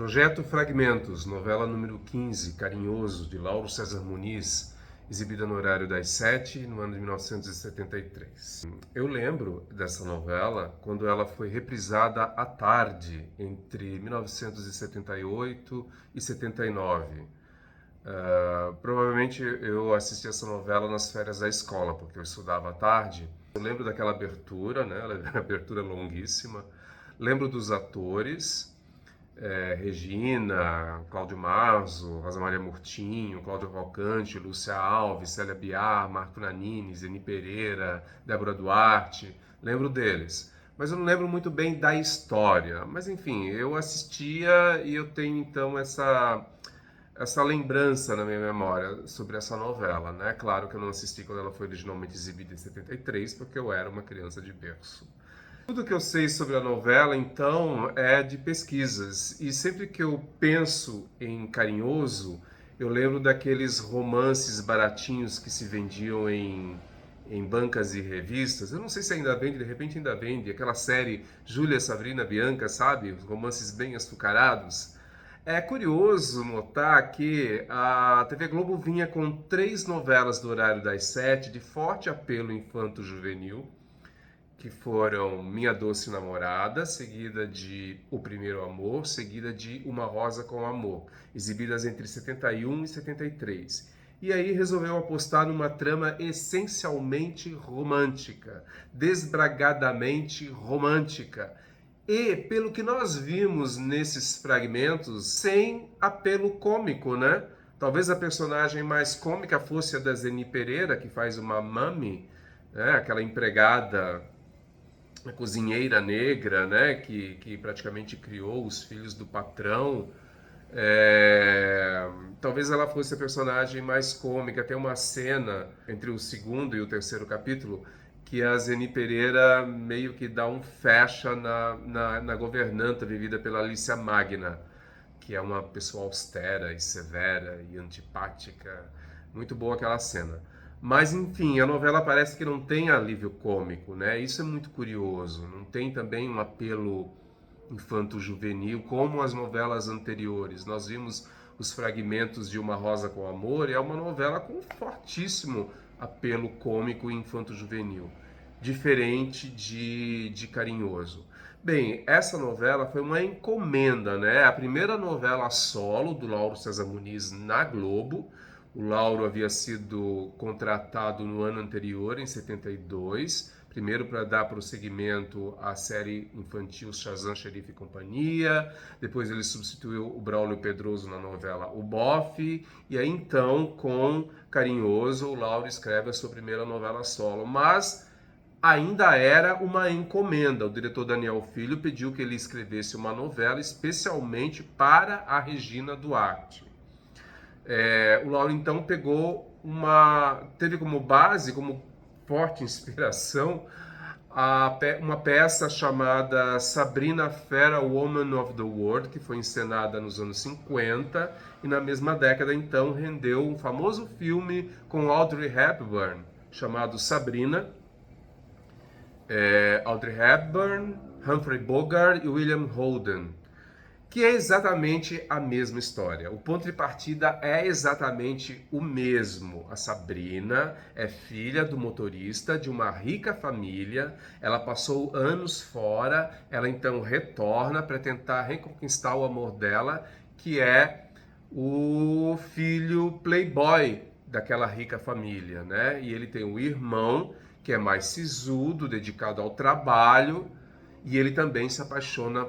Projeto Fragmentos, novela número 15, Carinhoso, de Lauro César Muniz, exibida no horário das 7, no ano de 1973. Eu lembro dessa novela quando ela foi reprisada à tarde, entre 1978 e 79. Provavelmente eu assisti essa novela nas férias da escola, porque eu estudava à tarde. Eu lembro daquela abertura, né? Ela é uma abertura longuíssima. Lembro dos atores, Regina, Cláudio Marzo, Rosa Maria Murtinho, Cláudio Cavalcante, Lúcia Alves, Célia Biar, Marco Nanini, Zeni Pereira, Débora Duarte. Lembro deles. Mas eu não lembro muito bem da história. Mas enfim, eu assistia e eu tenho então essa lembrança na minha memória sobre essa novela, né? Claro que eu não assisti quando ela foi originalmente exibida em 73, porque eu era uma criança de berço. Tudo que eu sei sobre a novela, então, é de pesquisas. E sempre que eu penso em Carinhoso, eu lembro daqueles romances baratinhos que se vendiam em bancas e revistas. Eu não sei se ainda vende, de repente ainda vende. Aquela série Júlia, Sabrina, Bianca, sabe? Os romances bem açucarados. É curioso notar que a TV Globo vinha com 3 novelas do horário das 7, de forte apelo infanto-juvenil, que foram Minha Doce Namorada, seguida de O Primeiro Amor, seguida de Uma Rosa com Amor, exibidas entre 71 e 73. E aí resolveu apostar numa trama essencialmente romântica, desbragadamente romântica. E, pelo que nós vimos nesses fragmentos, sem apelo cômico, né? Talvez a personagem mais cômica fosse a da Zeni Pereira, que faz uma mami, né? Aquela empregada, a cozinheira negra, né, que praticamente criou os filhos do patrão. Talvez ela fosse a personagem mais cômica. Tem uma cena entre o segundo e o terceiro capítulo que a Zeni Pereira meio que dá um fecha na governanta vivida pela Alicia Magna, que é uma pessoa austera e severa e antipática. Muito boa aquela cena. Mas enfim, a novela parece que não tem alívio cômico, né? Isso é muito curioso. Não tem também um apelo infanto-juvenil como as novelas anteriores. Nós vimos os fragmentos de Uma Rosa com Amor, e é uma novela com fortíssimo apelo cômico e infanto-juvenil, diferente de Carinhoso. Bem, essa novela foi uma encomenda, né? A primeira novela solo do Lauro César Muniz na Globo. O Lauro havia sido contratado no ano anterior, em 72, primeiro para dar prosseguimento à série infantil Shazam, Xerife e Companhia. Depois ele substituiu o Braulio Pedroso na novela O Bofe. E aí então, com Carinhoso, o Lauro escreve a sua primeira novela solo. Mas ainda era uma encomenda. O diretor Daniel Filho pediu que ele escrevesse uma novela especialmente para a Regina Duarte. O Lauro então teve como base, como forte inspiração, uma peça chamada Sabrina Fair, a Woman of the World, que foi encenada nos anos 50, e na mesma década então rendeu um famoso filme com Audrey Hepburn chamado Sabrina. Audrey Hepburn, Humphrey Bogart e William Holden, que é exatamente a mesma história. O ponto de partida é exatamente o mesmo. A Sabrina é filha do motorista de uma rica família, ela passou anos fora, ela então retorna para tentar reconquistar o amor dela, que é o filho playboy daquela rica família, né? E ele tem um irmão que é mais sisudo, dedicado ao trabalho, e ele também se apaixona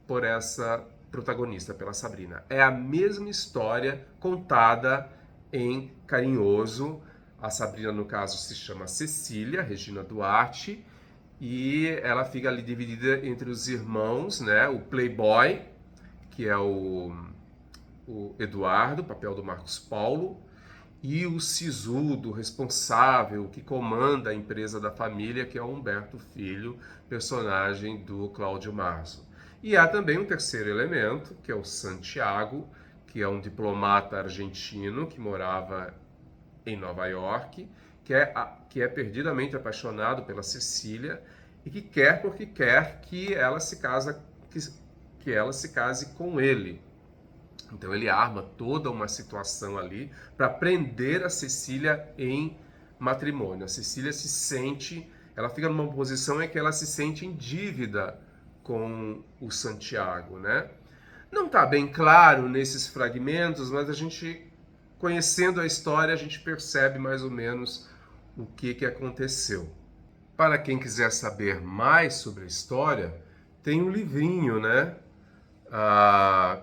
por essa protagonista, pela Sabrina. É a mesma história contada em Carinhoso. A Sabrina, no caso, se chama Cecília Regina Duarte, e ela fica ali dividida entre os irmãos, né? O playboy, que é o Eduardo, papel do Marcos Paulo, e o sisudo, responsável, que comanda a empresa da família, que é o Humberto Filho, personagem do Cláudio Marzo. E há também um terceiro elemento, que é o Santiago, que é um diplomata argentino que morava em Nova York, que é perdidamente apaixonado pela Cecília e que quer porque quer que ela se que ela se case com ele. Então ele arma toda uma situação ali para prender a Cecília em matrimônio. A Cecília se sente, ela fica numa posição em que ela se sente em dívida com o Santiago, né? Não está bem claro nesses fragmentos, mas a gente, conhecendo a história, a gente percebe mais ou menos o que aconteceu. Para quem quiser saber mais sobre a história, tem um livrinho, né?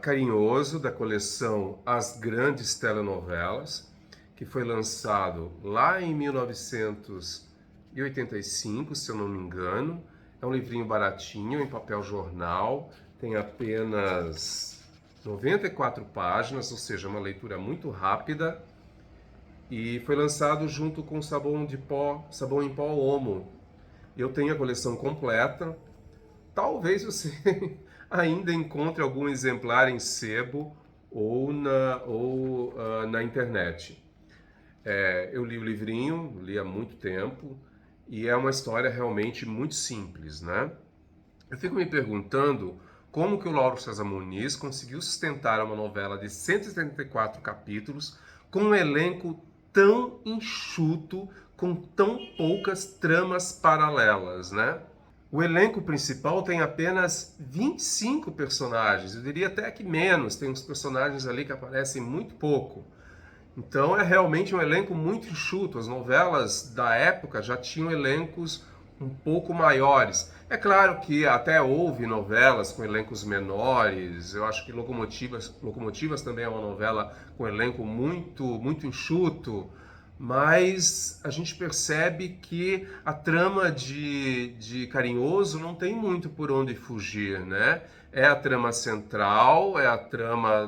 Carinhoso, da coleção As Grandes Telenovelas, que foi lançado lá em 1985, se eu não me engano. É um livrinho baratinho, em papel jornal, tem apenas 94 páginas, ou seja, uma leitura muito rápida, e foi lançado junto com sabão em pó Omo. Eu tenho a coleção completa. Talvez você ainda encontre algum exemplar em sebo ou na internet. Eu li o livrinho, li há muito tempo, e é uma história realmente muito simples, né? Eu fico me perguntando como que o Lauro César Muniz conseguiu sustentar uma novela de 174 capítulos com um elenco tão enxuto, com tão poucas tramas paralelas, né? O elenco principal tem apenas 25 personagens, eu diria até que menos, tem uns personagens ali que aparecem muito pouco. Então é realmente um elenco muito enxuto. As novelas da época já tinham elencos um pouco maiores. É claro que até houve novelas com elencos menores. Eu acho que Locomotivas também é uma novela com elenco muito enxuto. Mas a gente percebe que a trama de Carinhoso não tem muito por onde fugir, né? É a trama central, é a trama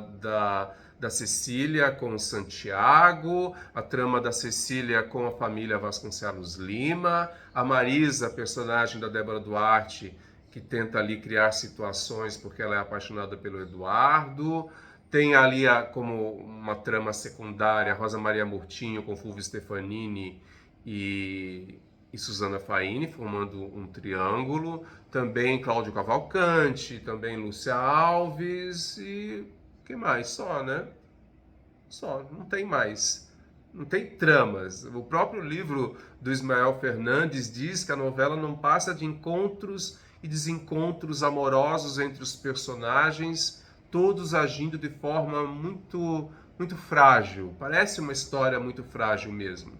da Cecília com o Santiago, a trama da Cecília com a família Vasconcelos Lima, a Marisa, personagem da Débora Duarte, que tenta ali criar situações porque ela é apaixonada pelo Eduardo. Tem ali como uma trama secundária Rosa Maria Murtinho com Fulvio Stefanini e Susana Faini, formando um triângulo. Também Cláudio Cavalcante, também Lúcia Alves e que mais? Só, né? Só, não tem mais. Não tem tramas. O próprio livro do Ismael Fernandes diz que a novela não passa de encontros e desencontros amorosos entre os personagens, todos agindo de forma muito frágil. Parece uma história muito frágil mesmo.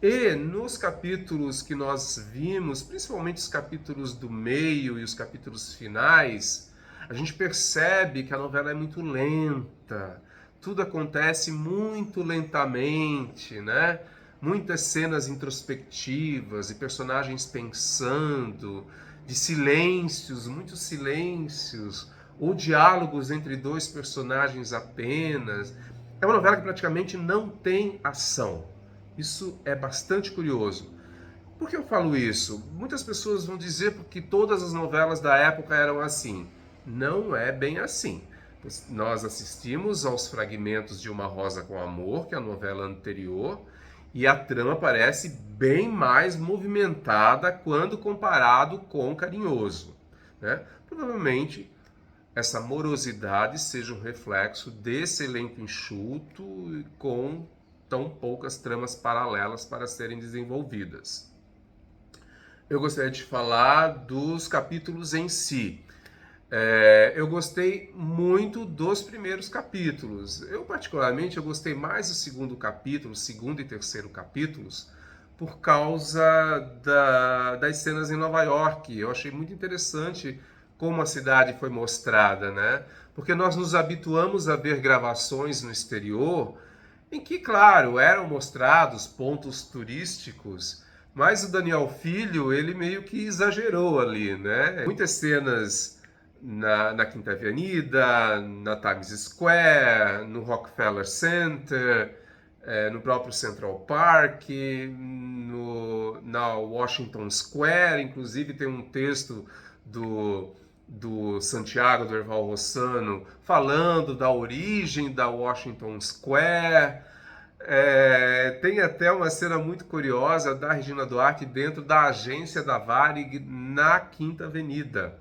E nos capítulos que nós vimos, principalmente os capítulos do meio e os capítulos finais, a gente percebe que a novela é muito lenta, tudo acontece muito lentamente, né? Muitas cenas introspectivas e personagens pensando, de silêncios, muitos silêncios, ou diálogos entre dois personagens apenas. É uma novela que praticamente não tem ação. Isso é bastante curioso. Por que eu falo isso? Muitas pessoas vão dizer porque todas as novelas da época eram assim. Não é bem assim. Nós assistimos aos fragmentos de Uma Rosa com Amor, que é a novela anterior, e a trama parece bem mais movimentada quando comparado com Carinhoso, né? Provavelmente essa morosidade seja um reflexo desse elenco enxuto com tão poucas tramas paralelas para serem desenvolvidas. Eu gostaria de falar dos capítulos em si. Eu gostei muito dos primeiros capítulos. Particularmente, eu gostei mais do segundo capítulo, segundo e terceiro capítulos, por causa das cenas em Nova York. Eu achei muito interessante como a cidade foi mostrada, né? Porque nós nos habituamos a ver gravações no exterior em que, claro, eram mostrados pontos turísticos, mas o Daniel Filho, ele meio que exagerou ali, né? Muitas cenas na Quinta Avenida, na Times Square, no Rockefeller Center, no próprio Central Park, na Washington Square. Inclusive tem um texto do Santiago, do Erval Rossano, falando da origem da Washington Square. Tem até uma cena muito curiosa da Regina Duarte dentro da agência da Varig na Quinta Avenida.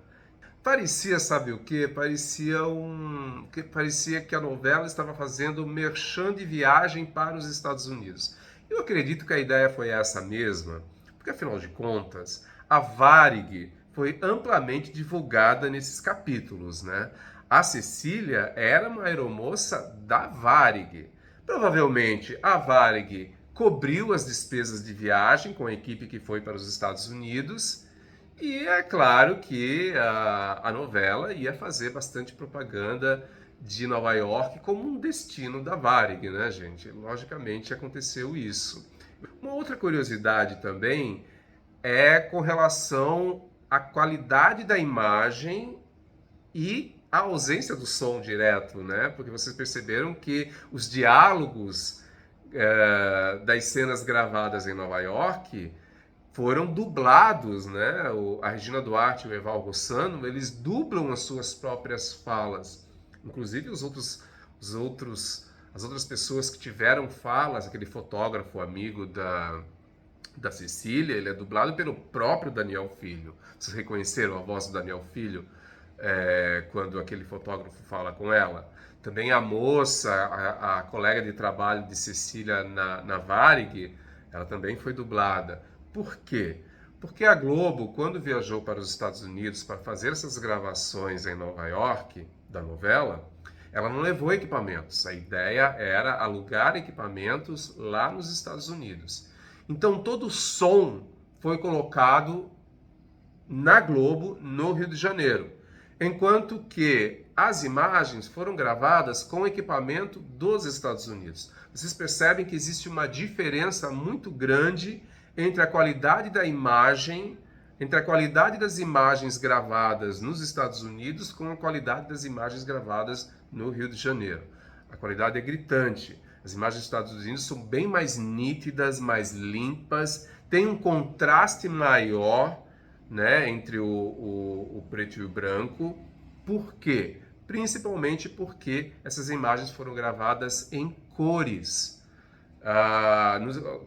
Parecia, sabe o quê? Parecia que a novela estava fazendo merchan de viagem para os Estados Unidos. Eu acredito que a ideia foi essa mesma, porque afinal de contas, a Varig foi amplamente divulgada nesses capítulos, né? A Cecília era uma aeromoça da Varig. Provavelmente a Varig cobriu as despesas de viagem com a equipe que foi para os Estados Unidos. E é claro que a novela ia fazer bastante propaganda de Nova York como um destino da Varig, né, gente? Logicamente aconteceu isso. Uma outra curiosidade também é com relação à qualidade da imagem e a ausência do som direto, né? Porque vocês perceberam que os diálogos das cenas gravadas em Nova York foram dublados, né? A Regina Duarte e o Eval Rossano, eles dublam as suas próprias falas. Inclusive as outras pessoas que tiveram falas, aquele fotógrafo amigo da Cecília, ele é dublado pelo próprio Daniel Filho. Vocês reconheceram a voz do Daniel Filho quando aquele fotógrafo fala com ela? Também a moça, a colega de trabalho de Cecília na Varig, ela também foi dublada. Por quê? Porque a Globo, quando viajou para os Estados Unidos para fazer essas gravações em Nova York, da novela, ela não levou equipamentos. A ideia era alugar equipamentos lá nos Estados Unidos. Então todo o som foi colocado na Globo, no Rio de Janeiro, enquanto que as imagens foram gravadas com equipamento dos Estados Unidos. Vocês percebem que existe uma diferença muito grande entre a qualidade da imagem, entre a qualidade das imagens gravadas nos Estados Unidos com a qualidade das imagens gravadas no Rio de Janeiro. A qualidade é gritante. As imagens dos Estados Unidos são bem mais nítidas, mais limpas, tem um contraste maior, né, entre o preto e o branco. Por quê? Principalmente porque essas imagens foram gravadas em cores.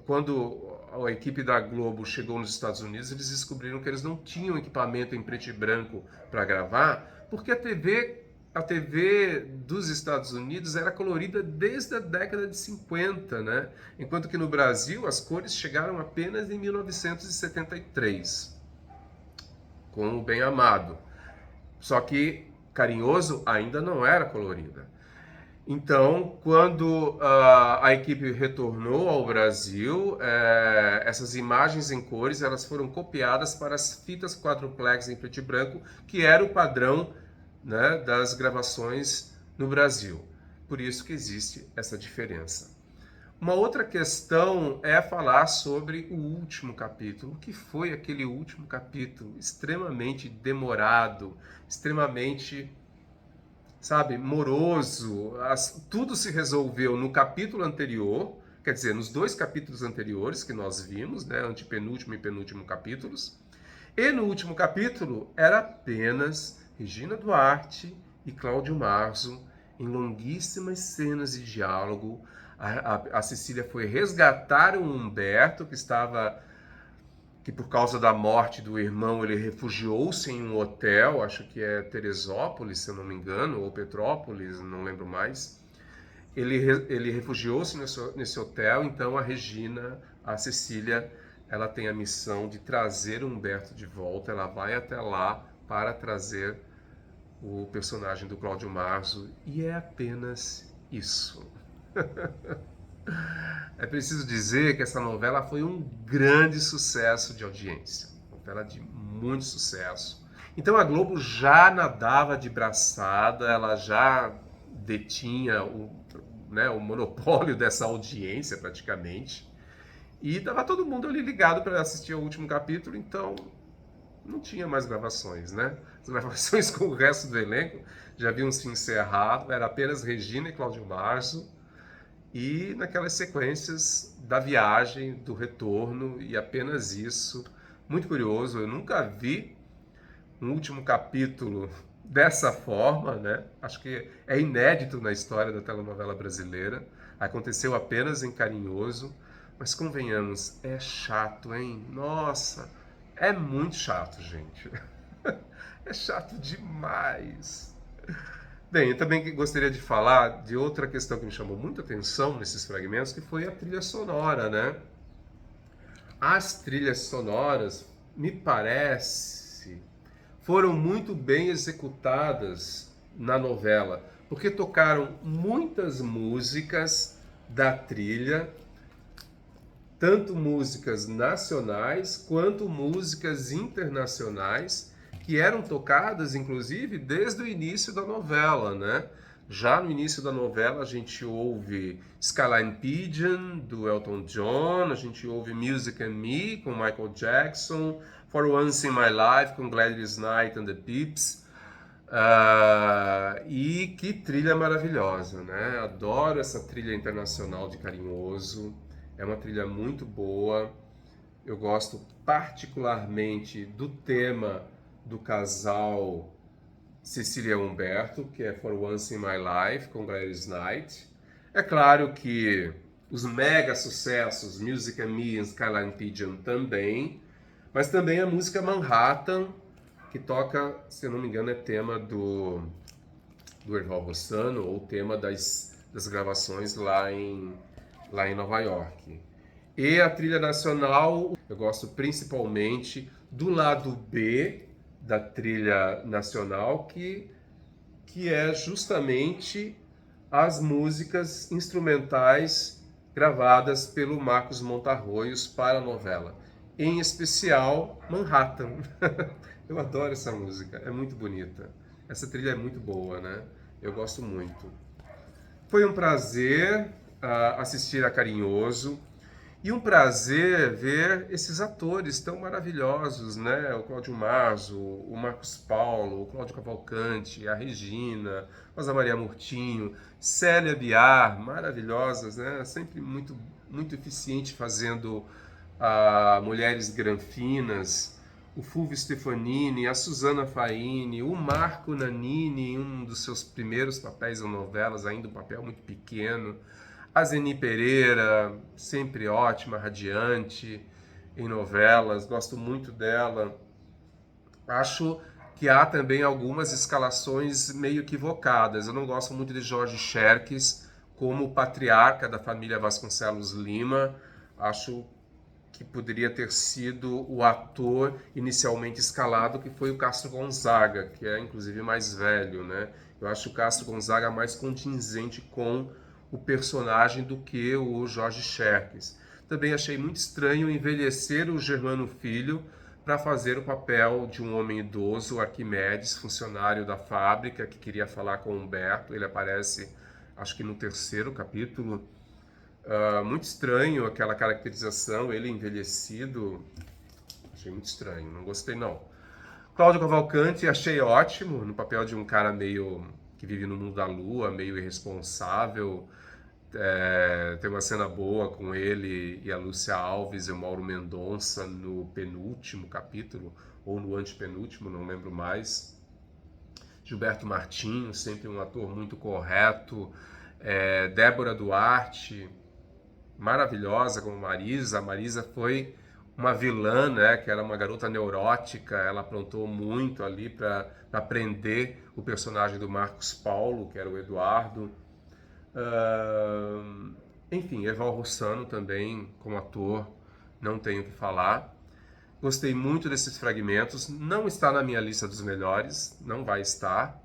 Quando a equipe da Globo chegou nos Estados Unidos, eles descobriram que eles não tinham equipamento em preto e branco para gravar, porque a TV dos Estados Unidos era colorida desde a década de 50, né? Enquanto que no Brasil as cores chegaram apenas em 1973, com o Bem Amado. Só que Carinhoso ainda não era colorida. Então, quando a equipe retornou ao Brasil, essas imagens em cores elas foram copiadas para as fitas quadruplex em preto e branco, que era o padrão, né, das gravações no Brasil. Por isso que existe essa diferença. Uma outra questão é falar sobre o último capítulo. O que foi aquele último capítulo? Extremamente demorado, extremamente, sabe, moroso. Tudo se resolveu no capítulo anterior, quer dizer, nos 2 capítulos anteriores que nós vimos, né, antepenúltimo e penúltimo capítulos. E no último capítulo era apenas Regina Duarte e Cláudio Marzo em longuíssimas cenas de diálogo. A Cecília foi resgatar o Humberto, que por causa da morte do irmão, ele refugiou-se em um hotel, acho que é Teresópolis, se eu não me engano, ou Petrópolis, não lembro mais. Ele refugiou-se nesse hotel, então a Cecília, ela tem a missão de trazer o Humberto de volta, ela vai até lá para trazer o personagem do Cláudio Marzo, e é apenas isso. É preciso dizer que essa novela foi um grande sucesso de audiência, uma novela de muito sucesso. Então a Globo já nadava de braçada, ela já detinha o monopólio dessa audiência praticamente, e estava todo mundo ali ligado para assistir ao último capítulo, então não tinha mais gravações, né? As gravações com o resto do elenco já haviam se encerrado, era apenas Regina e Cláudio Marzo, e naquelas sequências da viagem, do retorno, e apenas isso. Muito curioso, eu nunca vi um último capítulo dessa forma, né? Acho que é inédito na história da telenovela brasileira. Aconteceu apenas em Carinhoso, mas convenhamos, é chato, hein? Nossa, é muito chato, gente. É chato demais. Bem, eu também gostaria de falar de outra questão que me chamou muita atenção nesses fragmentos, que foi a trilha sonora, né? As trilhas sonoras, me parece, foram muito bem executadas na novela, porque tocaram muitas músicas da trilha, tanto músicas nacionais quanto músicas internacionais, que eram tocadas, inclusive, desde o início da novela, né? Já no início da novela, a gente ouve Skyline Pigeon, do Elton John, a gente ouve Music and Me, com Michael Jackson, For Once in My Life, com Gladys Knight and the Pips. E que trilha maravilhosa, né? Adoro essa trilha internacional de Carinhoso. É uma trilha muito boa. Eu gosto particularmente do tema do casal Cecília e Humberto, que é For Once in My Life, com Gladys Knight. É claro que os mega sucessos Music and Me e Skyline Pigeon também, mas também a música Manhattan, que toca, se eu não me engano, é tema do Erval Rossano, ou tema das gravações lá em Nova York. E a trilha nacional, eu gosto principalmente do lado B da trilha nacional, que é justamente as músicas instrumentais gravadas pelo Marcos Montarroios para a novela. Em especial, Manhattan. Eu adoro essa música, é muito bonita. Essa trilha é muito boa, né? Eu gosto muito. Foi um prazer assistir a Carinhoso e um prazer ver esses atores tão maravilhosos, né? O Cláudio Marzo, o Marcos Paulo, o Cláudio Cavalcante, a Regina, Rosa Maria Murtinho, Célia Biar, maravilhosas, né? Sempre muito, muito eficiente fazendo Mulheres Granfinas, o Fulvio Stefanini, a Susana Faini, o Marco Nanini, em um dos seus primeiros papéis em novelas, ainda um papel muito pequeno, a Zeni Pereira, sempre ótima, radiante em novelas, gosto muito dela. Acho que há também algumas escalações meio equivocadas. Eu não gosto muito de Jorge Cherkis como patriarca da família Vasconcelos Lima. Acho que poderia ter sido o ator inicialmente escalado, que foi o Castro Gonzaga, que é inclusive mais velho, né? Eu acho o Castro Gonzaga mais contingente com o personagem do que o Jorge Cherkis. Também achei muito estranho envelhecer o Germano Filho para fazer o papel de um homem idoso, Arquimedes, funcionário da fábrica, que queria falar com Humberto. Ele aparece, acho que no terceiro capítulo. Muito estranho aquela caracterização, ele envelhecido, achei muito estranho, não gostei não. Cláudio Cavalcante achei ótimo, no papel de um cara meio que vive no mundo da lua, meio irresponsável. Tem uma cena boa com ele e a Lúcia Alves e o Mauro Mendonça no penúltimo capítulo, ou no antepenúltimo, não lembro mais. Gilberto Martinho, sempre um ator muito correto. Débora Duarte, maravilhosa como Marisa. A Marisa foi uma vilã, né, que era uma garota neurótica, ela aprontou muito ali para prender o personagem do Marcos Paulo, que era o Eduardo. Enfim, Erval Rossano também, como ator, não tenho o que falar. Gostei muito desses fragmentos, não está na minha lista dos melhores, não vai estar.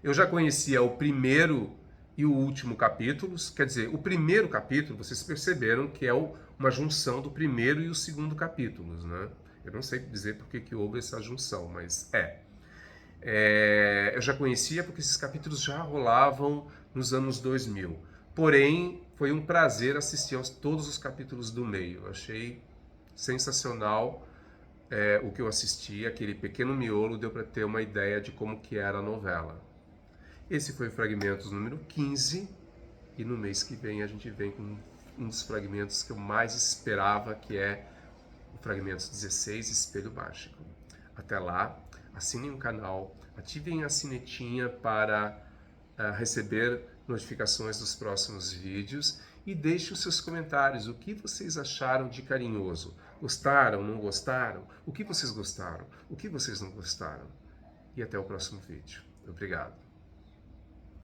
Eu já conhecia o primeiro e o último capítulos, quer dizer, o primeiro capítulo, vocês perceberam que é uma junção do primeiro e o segundo capítulos, né? Eu não sei dizer por que houve essa junção, mas eu já conhecia porque esses capítulos já rolavam nos anos 2000. Porém, foi um prazer assistir a todos os capítulos do meio. Eu achei sensacional o que eu assisti, aquele pequeno miolo deu para ter uma ideia de como que era a novela. Esse foi o Fragmentos número 15, e no mês que vem a gente vem com um dos fragmentos que eu mais esperava, que é o Fragmentos 16, Espelho Mágico. Até lá, assinem o canal, ativem a sinetinha para receber notificações dos próximos vídeos e deixem os seus comentários. O que vocês acharam de Carinhoso? Gostaram? Não gostaram? O que vocês gostaram? O que vocês não gostaram? e até o próximo vídeo. Obrigado.